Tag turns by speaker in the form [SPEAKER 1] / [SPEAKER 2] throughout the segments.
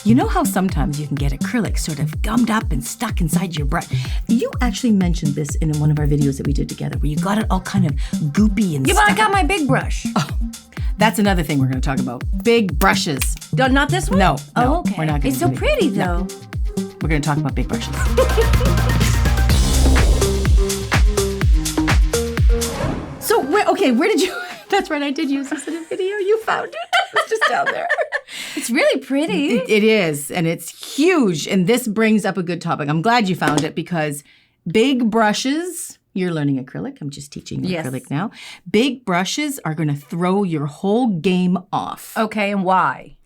[SPEAKER 1] You know how sometimes you can get acrylic sort of gummed up and stuck inside your brush? You actually mentioned this in one of our videos that we did together where you got it all kind of goopy and
[SPEAKER 2] Yeah,
[SPEAKER 1] stuck.
[SPEAKER 2] but I got my big brush.
[SPEAKER 1] Oh, that's another thing we're going to talk about. Big brushes.
[SPEAKER 2] Not this one?
[SPEAKER 1] No.
[SPEAKER 2] Oh, okay.
[SPEAKER 1] We're not gonna
[SPEAKER 2] it's so
[SPEAKER 1] do it.
[SPEAKER 2] pretty,
[SPEAKER 1] No.
[SPEAKER 2] though.
[SPEAKER 1] We're going to talk about big brushes. So, where did you... That's right, I did use this in a video. You found it. It's just down there.
[SPEAKER 2] It's really pretty.
[SPEAKER 1] It is, and it's huge. And this brings up a good topic. I'm glad you found it because big brushes, you're learning acrylic. I'm just teaching you acrylic now. Big brushes are going to throw your whole game off.
[SPEAKER 2] Okay, and why?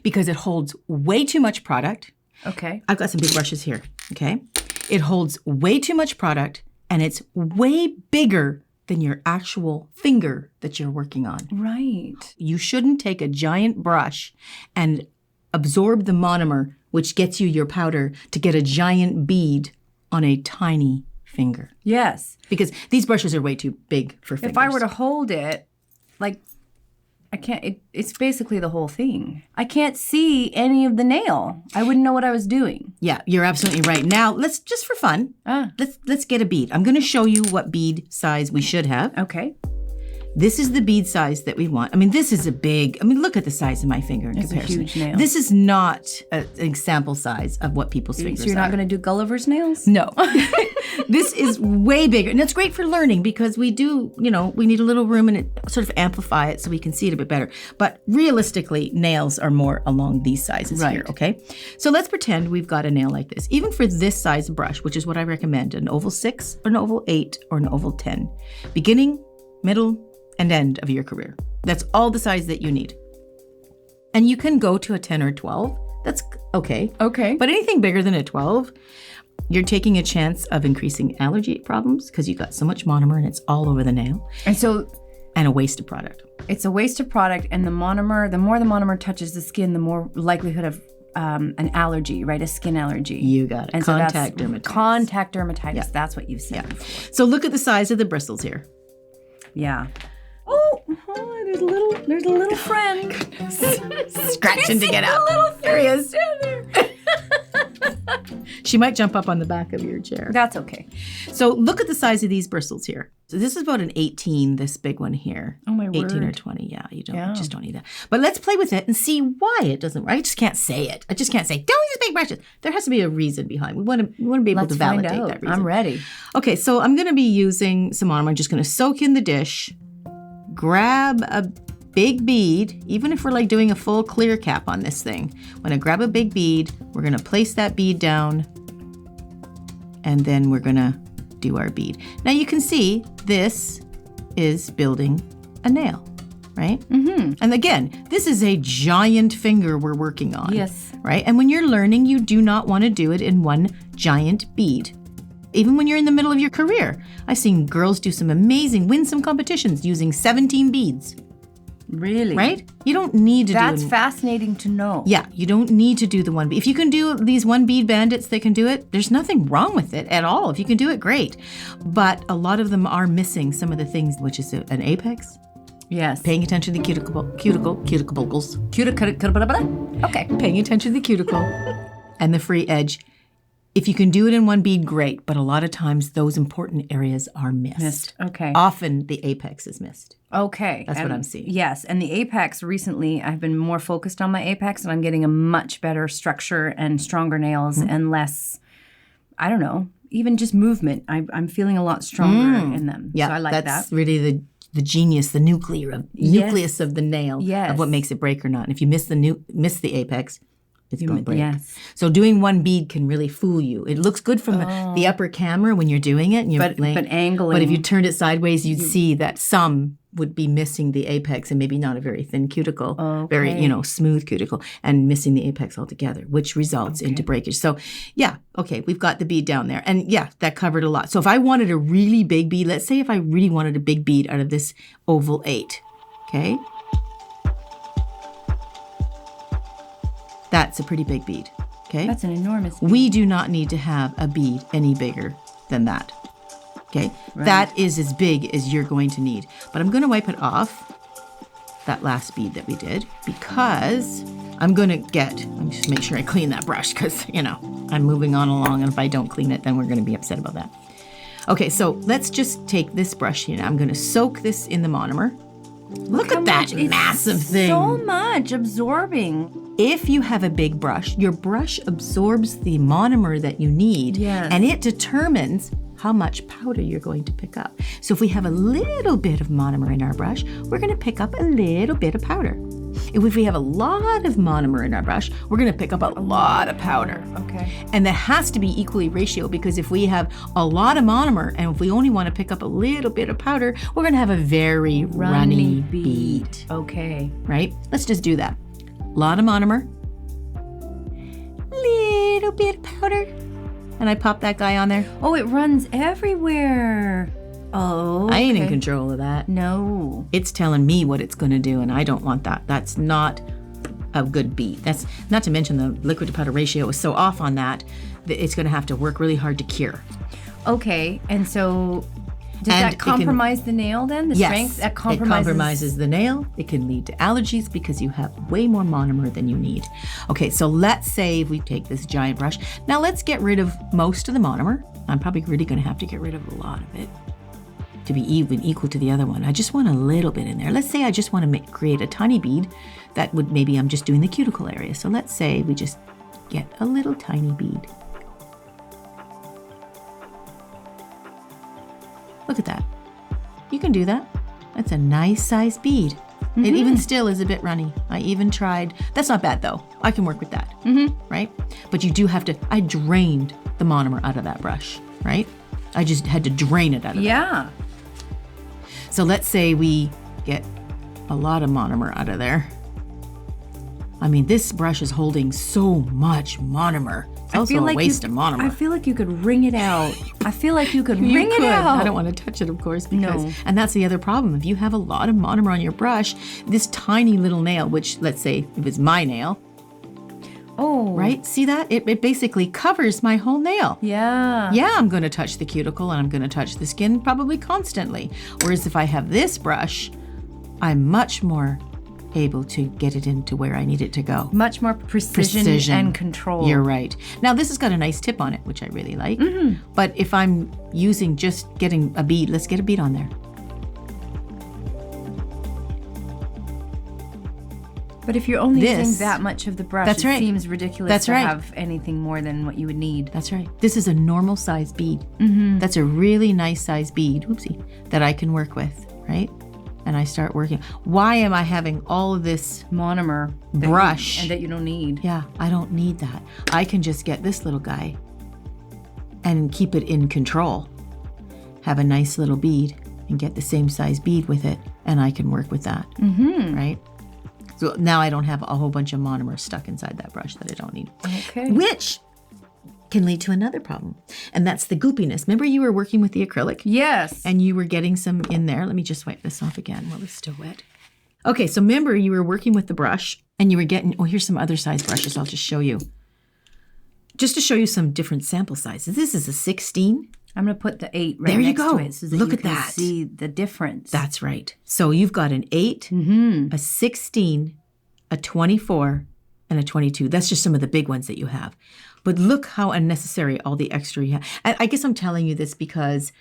[SPEAKER 1] Because it holds way too much product.
[SPEAKER 2] Okay.
[SPEAKER 1] I've got some big brushes here, okay? It holds way too much product, and it's way bigger than your actual finger that you're working on.
[SPEAKER 2] Right.
[SPEAKER 1] You shouldn't take a giant brush and absorb the monomer, which gets you your powder, to get a giant bead on a tiny finger.
[SPEAKER 2] Yes.
[SPEAKER 1] Because these brushes are way too big for fingers.
[SPEAKER 2] If I were to hold it, like, I can't, it's basically the whole thing. I can't see any of the nail. I wouldn't know what I was doing.
[SPEAKER 1] Yeah, you're absolutely right. Now, just for fun, let's get a bead. I'm going to show you what bead size we should have.
[SPEAKER 2] Okay.
[SPEAKER 1] This is the bead size that we want. I mean, this is a big, look at the size of my finger in
[SPEAKER 2] It's
[SPEAKER 1] comparison.
[SPEAKER 2] a huge nail.
[SPEAKER 1] This is not an example size of what people's fingers are.
[SPEAKER 2] So you're not going to do Gulliver's nails?
[SPEAKER 1] No. This is way bigger. And it's great for learning because we do, we need a little room and it sort of amplify it so we can see it a bit better. But realistically, nails are more along these sizes here, okay? So let's pretend we've got a nail like this. Even for this size brush, which is what I recommend, an oval 6, or an oval 8, or an oval 10. Beginning, middle, and end of your career. That's all the size that you need. And you can go to a 10 or 12. That's okay.
[SPEAKER 2] Okay.
[SPEAKER 1] But anything bigger than a 12, you're taking a chance of increasing allergy problems because you've got so much monomer and it's all over the nail. And a waste of product.
[SPEAKER 2] It's a waste of product, and the more the monomer touches the skin, the more likelihood of an allergy, right? A skin allergy.
[SPEAKER 1] You got it.
[SPEAKER 2] And
[SPEAKER 1] Contact dermatitis.
[SPEAKER 2] Contact dermatitis.
[SPEAKER 1] Yeah.
[SPEAKER 2] That's what you've said before.
[SPEAKER 1] So look at the size of the bristles here.
[SPEAKER 2] Yeah. Oh, there's a little friend.
[SPEAKER 1] Scratching to get out. There he is. She might jump up on the back of your chair.
[SPEAKER 2] That's okay.
[SPEAKER 1] So look at the size of these bristles here. So this is about an 18, this big one here.
[SPEAKER 2] Oh, my word.
[SPEAKER 1] 18 or 20, yeah. You just don't need that. But let's play with it and see why it doesn't. I just can't say it. I just can't say, don't use big brushes. There has to be a reason behind. We want to be able to validate that reason.
[SPEAKER 2] I'm ready.
[SPEAKER 1] Okay, so I'm going to be using some monomer. I'm just going to soak in the dish, grab a big bead, even if we're like doing a full clear cap on this thing. I'm going to grab a big bead. We're going to place that bead down, and then we're going to do our bead. Now you can see this is building a nail, right? Mm-hmm. And again, this is a giant finger we're working on.
[SPEAKER 2] Yes.
[SPEAKER 1] Right? And when you're learning, you do not want to do it in one giant bead. Even when you're in the middle of your career. I've seen girls win some competitions using 17 beads.
[SPEAKER 2] Really?
[SPEAKER 1] Right? You don't need to
[SPEAKER 2] That's fascinating to know.
[SPEAKER 1] Yeah, you don't need to do the one bead. If you can do these one bead bandits, they can do it. There's nothing wrong with it at all. If you can do it, great. But a lot of them are missing some of the things, which is an apex.
[SPEAKER 2] Yes.
[SPEAKER 1] Paying attention to the cuticles.
[SPEAKER 2] Okay.
[SPEAKER 1] Paying attention to the cuticle and the free edge. If you can do it in one bead, great. But a lot of times those important areas are missed.
[SPEAKER 2] Okay.
[SPEAKER 1] Often the apex is missed.
[SPEAKER 2] Okay.
[SPEAKER 1] That's what I'm seeing.
[SPEAKER 2] Yes. And the apex recently, I've been more focused on my apex and I'm getting a much better structure and stronger nails and less, I don't know, even just movement. I'm feeling a lot stronger in them.
[SPEAKER 1] Yeah,
[SPEAKER 2] so I like
[SPEAKER 1] that's
[SPEAKER 2] that.
[SPEAKER 1] really the genius, the nucleus of the nail of what makes it break or not. And if you miss the apex, it's going to break.
[SPEAKER 2] Yes.
[SPEAKER 1] So doing one bead can really fool you. It looks good from the upper camera when you're doing it. And you're
[SPEAKER 2] but angling.
[SPEAKER 1] But if you turned it sideways, you'd see that some would be missing the apex and maybe not a very thin cuticle, very, smooth cuticle, and missing the apex altogether, which results into breakage. So, we've got the bead down there. And that covered a lot. So if I wanted a really big bead, let's say if I really wanted a big bead out of this oval 8, okay? That's a pretty big bead, okay?
[SPEAKER 2] That's an enormous bead.
[SPEAKER 1] We do not need to have a bead any bigger than that, okay? Right. That is as big as you're going to need. But I'm going to wipe it off, that last bead that we did, because I'm going to let me just make sure I clean that brush because, I'm moving on along. And if I don't clean it, then we're going to be upset about that. Okay, so let's just take this brush here. I'm going to soak this in the monomer. Look at that massive thing.
[SPEAKER 2] So much absorbing.
[SPEAKER 1] If you have a big brush, your brush absorbs the monomer that you need.
[SPEAKER 2] Yes.
[SPEAKER 1] And it determines how much powder you're going to pick up. So if we have a little bit of monomer in our brush, we're going to pick up a little bit of powder. If we have a lot of monomer in our brush, we're going to pick up a lot of powder.
[SPEAKER 2] Okay.
[SPEAKER 1] And that has to be equally ratio because if we have a lot of monomer and if we only want to pick up a little bit of powder, we're going to have a very runny bead.
[SPEAKER 2] Okay.
[SPEAKER 1] Right? Let's just do that. A lot of monomer, little bit of powder, and I pop that guy on there.
[SPEAKER 2] Oh, it runs everywhere. Oh, okay.
[SPEAKER 1] I ain't in control of that.
[SPEAKER 2] No.
[SPEAKER 1] It's telling me what it's going to do, and I don't want that. That's not a good bead. That's not to mention the liquid to powder ratio is so off on that it's going to have to work really hard to cure.
[SPEAKER 2] Okay, and so does that compromise the nail then? The strength that compromises?
[SPEAKER 1] It compromises the nail. It can lead to allergies because you have way more monomer than you need. Okay, so let's say we take this giant brush. Now let's get rid of most of the monomer. I'm probably really going to have to get rid of a lot of it to be even equal to the other one. I just want a little bit in there. Let's say I just want to create a tiny bead that would maybe I'm just doing the cuticle area. So let's say we just get a little tiny bead. Look at that. You can do that. That's a nice size bead. Mm-hmm. It even still is a bit runny. I even tried. That's not bad though. I can work with that, right? But you do have to, I drained the monomer out of that brush, right? I just had to drain it out of
[SPEAKER 2] Yeah.
[SPEAKER 1] So let's say we get a lot of monomer out of there. I mean, this brush is holding so much monomer. It's also a waste of monomer.
[SPEAKER 2] I feel like you could wring it out. I feel like you could wring it out.
[SPEAKER 1] I don't want to touch it, of course, because and that's the other problem. If you have a lot of monomer on your brush, this tiny little nail, which let's say if it's my nail, right? See that? It basically covers my whole nail.
[SPEAKER 2] Yeah.
[SPEAKER 1] Yeah, I'm going to touch the cuticle and I'm going to touch the skin probably constantly. Whereas if I have this brush, I'm much more able to get it into where I need it to go.
[SPEAKER 2] Much more precision and control.
[SPEAKER 1] You're right. Now this has got a nice tip on it, which I really like. But if I'm using just getting a bead, let's get a bead on there.
[SPEAKER 2] But if you're only using that much of the brush,
[SPEAKER 1] it
[SPEAKER 2] seems ridiculous to have anything more than what you would need.
[SPEAKER 1] That's right. This is a normal size bead. That's a really nice size bead, that I can work with, right? And I start working. Why am I having all of this
[SPEAKER 2] monomer
[SPEAKER 1] brush
[SPEAKER 2] that you don't need?
[SPEAKER 1] Yeah, I don't need that. I can just get this little guy and keep it in control. Have a nice little bead and get the same size bead with it, and I can work with that, right? So now I don't have a whole bunch of monomer stuck inside that brush that I don't need.
[SPEAKER 2] Okay.
[SPEAKER 1] Which can lead to another problem, and that's the goopiness. Remember you were working with the acrylic?
[SPEAKER 2] Yes.
[SPEAKER 1] And you were getting some in there. Let me just wipe this off again while it's still wet. Okay, so remember you were working with the brush, and you were getting, here's some other size brushes I'll just show you. Just to show you some different sample sizes. This is a 16.
[SPEAKER 2] I'm going to put the 8 right next to it so that
[SPEAKER 1] Look
[SPEAKER 2] you
[SPEAKER 1] at
[SPEAKER 2] can
[SPEAKER 1] that.
[SPEAKER 2] see the difference.
[SPEAKER 1] That's right. So you've got an 8, a 16, a 24, and a 22. That's just some of the big ones that you have. But look how unnecessary all the extra you have. And I guess I'm telling you this because,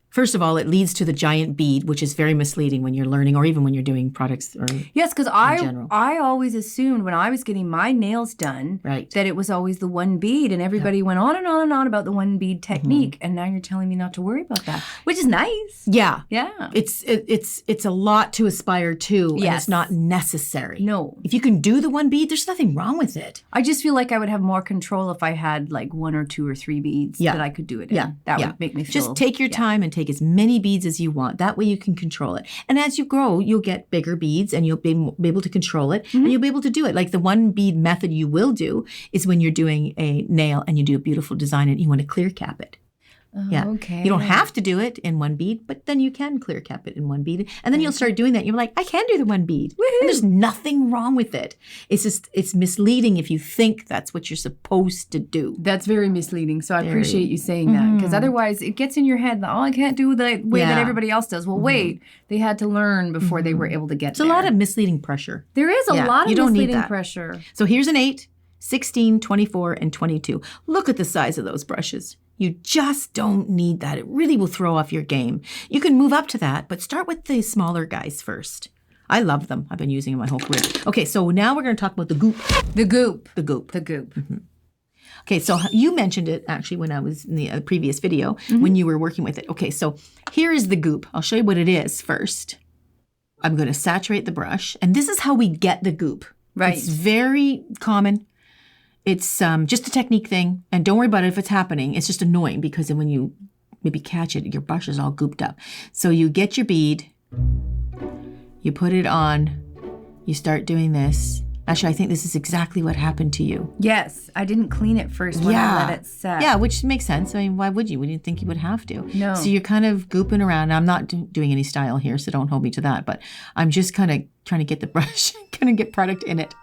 [SPEAKER 1] first of all, it leads to the giant bead, which is very misleading when you're learning or even when you're doing products or
[SPEAKER 2] yes, because I always assumed when I was getting my nails done that it was always the one bead, and everybody went on and on and on about the one bead technique, and now you're telling me not to worry about that, which is nice.
[SPEAKER 1] Yeah.
[SPEAKER 2] Yeah.
[SPEAKER 1] It's a lot to aspire to, and it's not necessary.
[SPEAKER 2] No.
[SPEAKER 1] If you can do the one bead, there's nothing wrong with it.
[SPEAKER 2] I just feel like I would have more control if I had like 1 or 2 or 3 beads that I could do it in. That would make me feel...
[SPEAKER 1] Just take your time and take as many beads as you want. That way you can control it. And as you grow, you'll get bigger beads and you'll be able to control it and you'll be able to do it. Like the one bead method you will do is when you're doing a nail and you do a beautiful design and you want to clear cap it. Yeah.
[SPEAKER 2] Okay.
[SPEAKER 1] You don't have to do it in one bead, but then you can clear cap it in one bead. And then you'll start doing that. You're like, I can do the one bead.
[SPEAKER 2] Woohoo.
[SPEAKER 1] And there's nothing wrong with it. It's just, it's misleading if you think that's what you're supposed to do.
[SPEAKER 2] That's very misleading. So I appreciate you saying that, because otherwise it gets in your head that, I can't do the way that everybody else does. Well, wait, they had to learn before they were able to get there.
[SPEAKER 1] It's a lot of misleading pressure.
[SPEAKER 2] There is a lot
[SPEAKER 1] you
[SPEAKER 2] of
[SPEAKER 1] don't need
[SPEAKER 2] misleading
[SPEAKER 1] that.
[SPEAKER 2] pressure.
[SPEAKER 1] So here's an 8, 16, 24, and 22. Look at the size of those brushes. You just don't need that. It really will throw off your game. You can move up to that, but start with the smaller guys first. I love them. I've been using them my whole career. Okay, so now we're going to talk about the goop.
[SPEAKER 2] The goop.
[SPEAKER 1] The goop.
[SPEAKER 2] The goop.
[SPEAKER 1] Okay, so you mentioned it actually when I was in the previous video when you were working with it. Okay, so here is the goop. I'll show you what it is first. I'm going to saturate the brush, and this is how we get the goop.
[SPEAKER 2] Right.
[SPEAKER 1] It's very common. It's just a technique thing, and don't worry about it if it's happening. It's just annoying because then when you maybe catch it, your brush is all gooped up. So you get your bead, you put it on, you start doing this. Actually, I think this is exactly what happened to you.
[SPEAKER 2] Yes, I didn't clean it first when I let it set.
[SPEAKER 1] Yeah, which makes sense. I mean, why would you? We didn't think you would have to.
[SPEAKER 2] No.
[SPEAKER 1] So you're kind of gooping around. I'm not doing any style here, so don't hold me to that. But I'm just kind of trying to get the brush, kind of get product in it.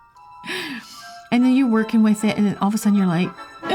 [SPEAKER 1] And then you're working with it, and then all of a sudden you're like,
[SPEAKER 2] Oh,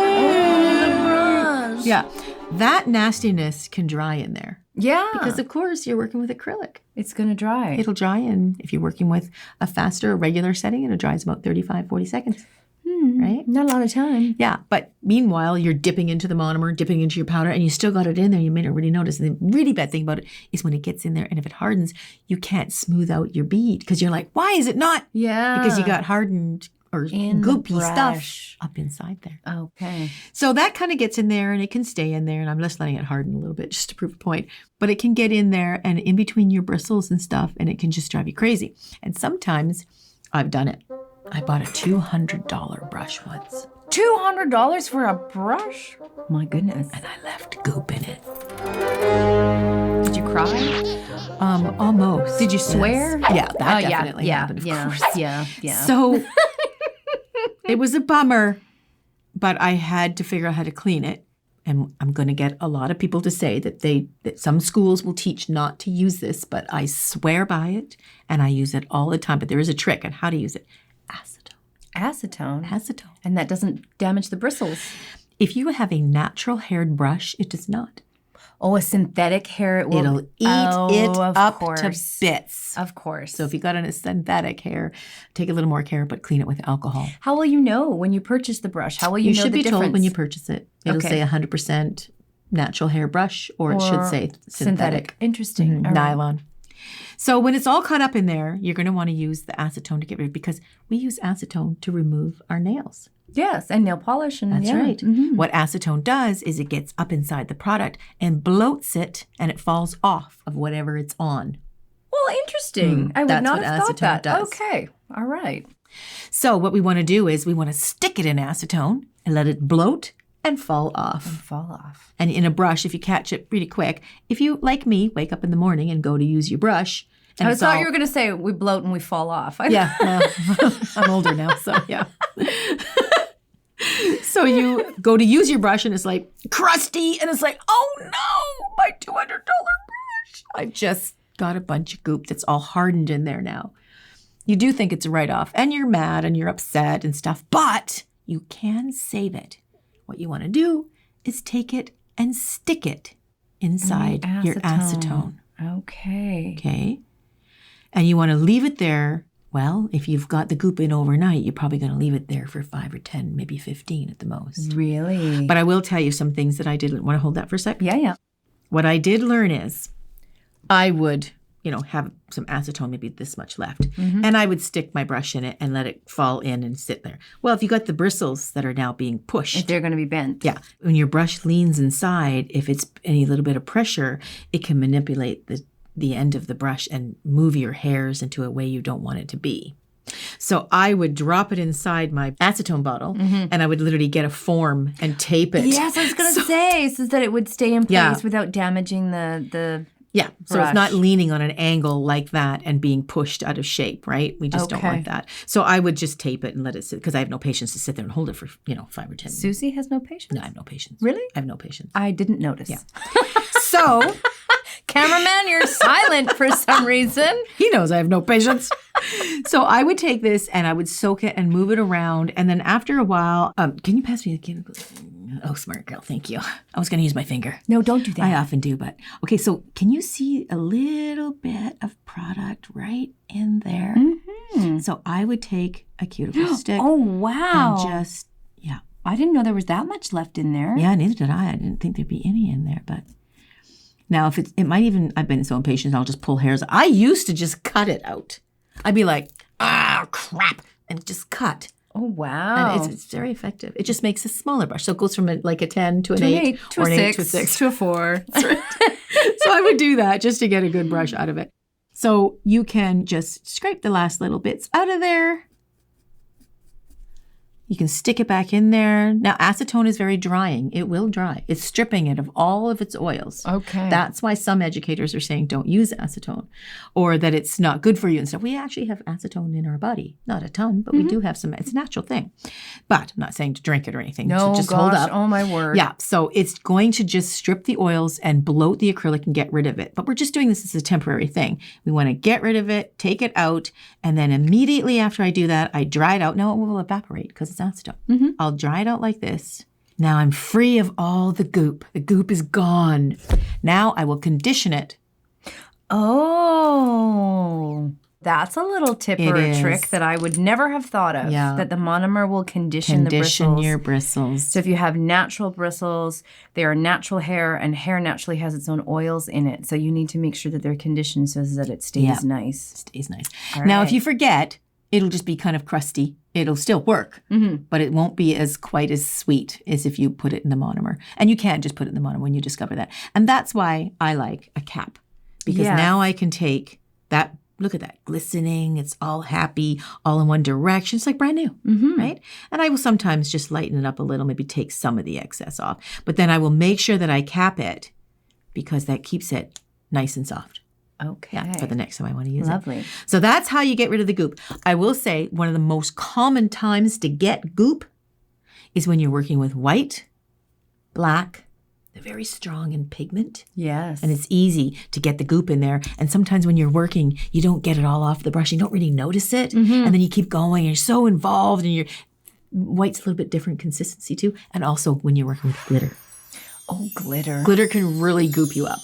[SPEAKER 2] the brush.
[SPEAKER 1] yeah. That nastiness can dry in there.
[SPEAKER 2] Yeah.
[SPEAKER 1] Because, of course, you're working with acrylic.
[SPEAKER 2] it's going to dry.
[SPEAKER 1] It'll dry in, if you're working with a faster, regular setting, it'll dry in about 35, 40 seconds. Right?
[SPEAKER 2] Not a lot of time.
[SPEAKER 1] Yeah, but meanwhile, you're dipping into the monomer, dipping into your powder, and you still got it in there. You may not really notice. And the really bad thing about it is when it gets in there, and if it hardens, you can't smooth out your bead because you're like, why is it not?
[SPEAKER 2] Yeah.
[SPEAKER 1] Because you got hardened or
[SPEAKER 2] In the
[SPEAKER 1] goopy stuff
[SPEAKER 2] brush.
[SPEAKER 1] up inside there.
[SPEAKER 2] Okay.
[SPEAKER 1] So that kind of gets in there, and it can stay in there, and I'm just letting it harden a little bit just to prove a point. But it can get in there and in between your bristles and stuff, and it can just drive you crazy. And sometimes I've done it. I bought a $200 brush once.
[SPEAKER 2] $200 for a brush? My goodness.
[SPEAKER 1] And I left goop in it.
[SPEAKER 2] Did you cry?
[SPEAKER 1] Almost.
[SPEAKER 2] Did you swear?
[SPEAKER 1] Yes. Yeah, that definitely happened, of course.
[SPEAKER 2] Yeah.
[SPEAKER 1] So it was a bummer, but I had to figure out how to clean it. And I'm going to get a lot of people to say that some schools will teach not to use this, but I swear by it, and I use it all the time. But there is a trick on how to use it.
[SPEAKER 2] Acetone.
[SPEAKER 1] Acetone.
[SPEAKER 2] And that doesn't damage the bristles.
[SPEAKER 1] If you have a natural haired brush, it does not.
[SPEAKER 2] Oh, a synthetic hair, it will.
[SPEAKER 1] It'll eat it
[SPEAKER 2] of
[SPEAKER 1] up
[SPEAKER 2] course.
[SPEAKER 1] to bits.
[SPEAKER 2] Of course.
[SPEAKER 1] So if you got on a synthetic hair, take a little more care, but clean it with alcohol.
[SPEAKER 2] How will you know when you purchase the brush? How will you know
[SPEAKER 1] should
[SPEAKER 2] the
[SPEAKER 1] be
[SPEAKER 2] difference?
[SPEAKER 1] told when you purchase it. It'll
[SPEAKER 2] Okay.
[SPEAKER 1] say 100% natural hair brush, or it should say synthetic.
[SPEAKER 2] Interesting. All right.
[SPEAKER 1] Nylon. So when it's all caught up in there, you're going to want to use the acetone to get rid of it, because we use acetone to remove our nails.
[SPEAKER 2] Yes, and nail polish. And
[SPEAKER 1] That's
[SPEAKER 2] yeah.
[SPEAKER 1] right.
[SPEAKER 2] Mhm.
[SPEAKER 1] What acetone does is it gets up inside the product and bloats it, and it falls off of whatever it's on.
[SPEAKER 2] Well, interesting. I would
[SPEAKER 1] That's
[SPEAKER 2] not
[SPEAKER 1] what
[SPEAKER 2] have thought
[SPEAKER 1] acetone
[SPEAKER 2] that.
[SPEAKER 1] does.
[SPEAKER 2] Okay. All right.
[SPEAKER 1] So what we want to do is we want to stick it in acetone and let it bloat and fall off.
[SPEAKER 2] Fall off.
[SPEAKER 1] And in a brush, if you catch it pretty quick, if you, like me, wake up in the morning and go to use your brush, and
[SPEAKER 2] I
[SPEAKER 1] it's
[SPEAKER 2] thought
[SPEAKER 1] all,
[SPEAKER 2] you were going to say we bloat and we fall off.
[SPEAKER 1] yeah, well, I'm older now, so yeah. So you go to use your brush and it's like crusty, and it's like, oh no, my $200 brush. I just got a bunch of goop that's all hardened in there now. You do think it's a write-off, and you're mad and you're upset and stuff, but you can save it. What you want to do is take it and stick it inside your acetone.
[SPEAKER 2] Okay.
[SPEAKER 1] Okay. And you want to leave it there. Well, if you've got the goop in overnight, you're probably going to leave it there for 5 or 10, maybe 15 at the most.
[SPEAKER 2] Really?
[SPEAKER 1] But I will tell you some things that I did. Want to hold that for a sec?
[SPEAKER 2] Yeah.
[SPEAKER 1] What I did learn is I would, have some acetone, maybe this much left. And I would stick my brush in it and let it fall in and sit there. Well, if you got the bristles that are now being pushed.
[SPEAKER 2] If they're going to be bent.
[SPEAKER 1] Yeah. When your brush leans inside, if it's any little bit of pressure, it can manipulate the end of the brush and move your hairs into a way you don't want it to be. So I would drop it inside my acetone bottle, and I would literally get a form and tape it.
[SPEAKER 2] Yes, I was going to say, so that it would stay in place
[SPEAKER 1] Yeah.
[SPEAKER 2] without damaging the
[SPEAKER 1] Yeah, so
[SPEAKER 2] brush.
[SPEAKER 1] it's not leaning on an angle like that and being pushed out of shape, right? We just don't
[SPEAKER 2] Okay.
[SPEAKER 1] want that. So I would just tape it and let it sit because I have no patience to sit there and hold it for 5 or 10 minutes.
[SPEAKER 2] Suzie has no patience?
[SPEAKER 1] No, I have no patience.
[SPEAKER 2] Really?
[SPEAKER 1] I have no patience.
[SPEAKER 2] I didn't notice.
[SPEAKER 1] Yeah. So
[SPEAKER 2] Cameraman, you're silent for some reason.
[SPEAKER 1] he knows I have no patience. So I would take this and I would soak it and move it around. And then after a while, can you pass me the Oh, smart girl. Thank you. I was going to use my finger.
[SPEAKER 2] No, don't do that.
[SPEAKER 1] I often do, but okay. So can you see a little bit of product right in there?
[SPEAKER 2] Mm-hmm.
[SPEAKER 1] So I would take a cuticle stick.
[SPEAKER 2] Oh, wow.
[SPEAKER 1] And just, yeah.
[SPEAKER 2] I didn't know there was that much left in there.
[SPEAKER 1] Yeah, neither did I. I didn't think there'd be any in there, but now if it might even, I've been so impatient, I'll just pull hairs. I used to just cut it out. I'd be like, crap, and just cut.
[SPEAKER 2] Oh, wow.
[SPEAKER 1] And it's very effective. It just makes a smaller brush. So it goes from a 10 to an
[SPEAKER 2] To an
[SPEAKER 1] 8,
[SPEAKER 2] to
[SPEAKER 1] or
[SPEAKER 2] a
[SPEAKER 1] an 8 to a
[SPEAKER 2] 6,
[SPEAKER 1] 6.
[SPEAKER 2] to a 4.
[SPEAKER 1] So I would do that just to get a good brush out of it. So you can just scrape the last little bits out of there. You can stick it back in there. Now, acetone is very drying. It will dry. It's stripping it of all of its oils.
[SPEAKER 2] Okay.
[SPEAKER 1] That's why some educators are saying don't use acetone or that it's not good for you and stuff. We actually have acetone in our body. Not a ton, but we do have some. It's a natural thing. But I'm not saying to drink it or anything.
[SPEAKER 2] No,
[SPEAKER 1] so just hold up.
[SPEAKER 2] Oh, my word.
[SPEAKER 1] Yeah, so it's going to just strip the oils and bloat the acrylic and get rid of it. But we're just doing this as a temporary thing. We want to get rid of it, take it out, and then immediately after I do that, I dry it out. Now it will evaporate because it's acetone.
[SPEAKER 2] Mm-hmm.
[SPEAKER 1] I'll dry it out like this. Now I'm free of all the goop. The goop is gone. Now I will condition it.
[SPEAKER 2] Oh, that's a little tip or
[SPEAKER 1] It
[SPEAKER 2] a trick
[SPEAKER 1] is.
[SPEAKER 2] that I would never have thought of.
[SPEAKER 1] Yeah.
[SPEAKER 2] That the monomer will condition the bristles.
[SPEAKER 1] Your bristles.
[SPEAKER 2] So if you have natural bristles, they are natural hair, and hair naturally has its own oils in it. So you need to make sure that they're conditioned so that it stays nice.
[SPEAKER 1] Stays nice.
[SPEAKER 2] All
[SPEAKER 1] Now,
[SPEAKER 2] right.
[SPEAKER 1] if you forget, it'll just be kind of crusty. It'll still work, but it won't be as quite as sweet as if you put it in the monomer. And you can just put it in the monomer when you discover that. And that's why I like a cap, because
[SPEAKER 2] Yes.
[SPEAKER 1] now I can take that. Look at that, glistening. It's all happy, all in one direction. It's like brand new, right? And I will sometimes just lighten it up a little, maybe take some of the excess off. But then I will make sure that I cap it because that keeps it nice and soft.
[SPEAKER 2] Okay.
[SPEAKER 1] Yeah, for the next time I want to use
[SPEAKER 2] Lovely.
[SPEAKER 1] it. So that's how you get rid of the goop. I will say one of the most common times to get goop is when you're working with white, black. They're very strong in pigment.
[SPEAKER 2] Yes.
[SPEAKER 1] And it's easy to get the goop in there. And sometimes when you're working, you don't get it all off the brush. You don't really notice it. And then you keep going and you're so involved and white's a little bit different consistency too. And also when you're working with glitter.
[SPEAKER 2] Oh, glitter.
[SPEAKER 1] Glitter can really goop you up.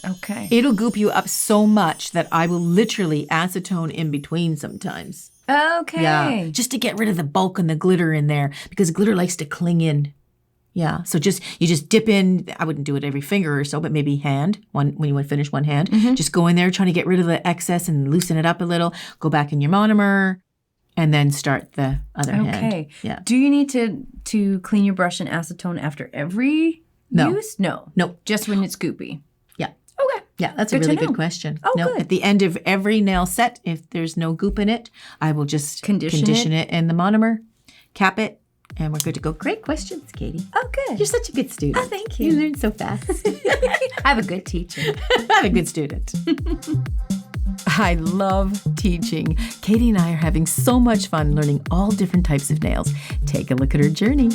[SPEAKER 2] Okay.
[SPEAKER 1] It'll goop you up so much that I will literally acetone in between sometimes.
[SPEAKER 2] Okay.
[SPEAKER 1] Yeah, just to get rid of the bulk and the glitter in there because glitter likes to cling in. Yeah, so you just dip in. I wouldn't do it every finger or so, but maybe hand, when you want to finish one hand. Just go in there trying to get rid of the excess and loosen it up a little. Go back in your monomer and then start the other hand.
[SPEAKER 2] Okay.
[SPEAKER 1] Yeah.
[SPEAKER 2] Do you need to clean your brush in acetone after every use? No.
[SPEAKER 1] No.
[SPEAKER 2] Just when it's goopy.
[SPEAKER 1] Yeah.
[SPEAKER 2] Okay.
[SPEAKER 1] Yeah, that's
[SPEAKER 2] Good
[SPEAKER 1] a
[SPEAKER 2] to
[SPEAKER 1] really
[SPEAKER 2] know.
[SPEAKER 1] good question.
[SPEAKER 2] Oh,
[SPEAKER 1] no,
[SPEAKER 2] good.
[SPEAKER 1] At the end of every nail set, if there's no goop in it, I will just
[SPEAKER 2] Condition
[SPEAKER 1] it in the monomer, cap it, and we're good to go. Great questions, Katie.
[SPEAKER 2] Oh, good.
[SPEAKER 1] You're such a good student.
[SPEAKER 2] Oh, thank you.
[SPEAKER 1] You learn so fast.
[SPEAKER 2] I have a good teacher.
[SPEAKER 1] I'm a good student. I love teaching. Katie and I are having so much fun learning all different types of nails. Take a look at her journey.